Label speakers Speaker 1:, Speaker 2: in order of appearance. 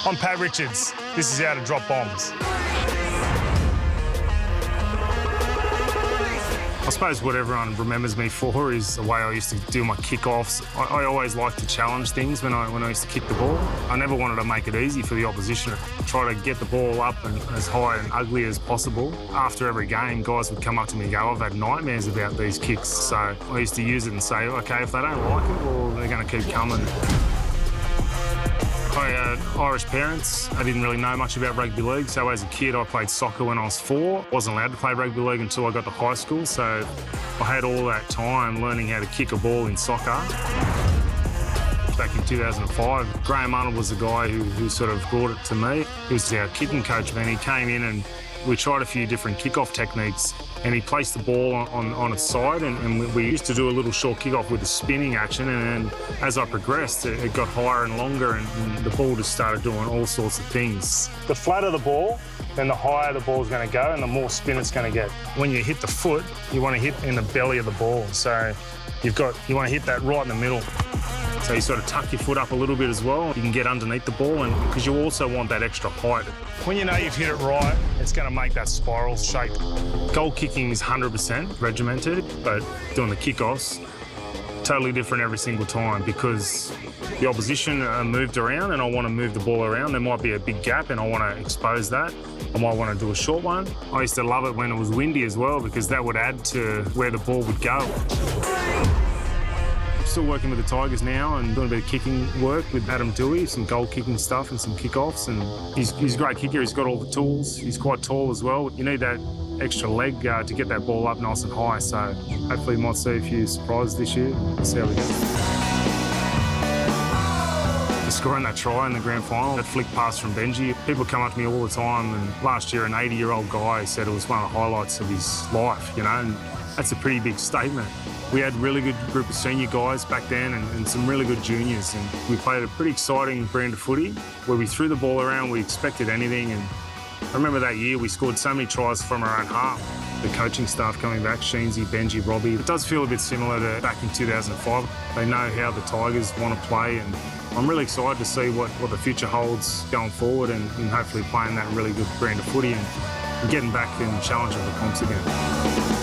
Speaker 1: I'm Pat Richards. This is how to drop bombs. I suppose what everyone remembers me for is the way I used to do my kick-offs. I always liked to challenge things when I used to kick the ball. I never wanted to make it easy for the opposition. Try to get the ball up and as high and ugly as possible. After every game, guys would come up to me and go, I've had nightmares about these kicks. So I used to use it and say, OK, if they don't like it, well, they're going to keep coming. I had Irish parents. I didn't really know much about rugby league, so as a kid I played soccer when I was 4. Wasn't allowed to play rugby league until I got to high school, so I had all that time learning how to kick a ball in soccer. Back in 2005, Graham Arnold was the guy who sort of brought it to me. He was our kicking coach, and he came in and we tried a few different kick-off techniques, and he placed the ball on its side, and we used to do a little short kick-off with a spinning action, and as I progressed, it got higher and longer, and the ball just started doing all sorts of things. The flatter the ball, then the higher the ball's going to go and the more spin it's going to get. When you hit the foot, you want to hit in the belly of the ball, so you want to hit that right in the middle. So you sort of tuck your foot up a little bit as well. You can get underneath the ball, and because you also want that extra height. When you know you've hit it right, it's going to make that spiral shape. Goal kicking is 100% regimented, but doing the kickoffs, totally different every single time because the opposition are moved around and I want to move the ball around. There might be a big gap and I want to expose that. I might want to do a short one. I used to love it when it was windy as well because that would add to where the ball would go. Still working with the Tigers now and doing a bit of kicking work with Adam Dewey, some goal kicking stuff and some kick-offs. And he's a great kicker. He's got all the tools. He's quite tall as well. You need that extra leg to get that ball up nice and high. So hopefully you might see a few surprises this year. We'll see how we go. Scoring that try in the grand final, that flick pass from Benji. People come up to me all the time, and last year an 80-year-old guy said it was one of the highlights of his life, you know, and that's a pretty big statement. We had a really good group of senior guys back then and some really good juniors, and we played a pretty exciting brand of footy where we threw the ball around, we expected anything, and I remember that year we scored so many tries from our own half. The coaching staff coming back, Sheensy, Benji, Robbie. It does feel a bit similar to back in 2005. They know how the Tigers want to play, and I'm really excited to see what the future holds going forward and hopefully playing that really good brand of footy and getting back and challenging the comps again.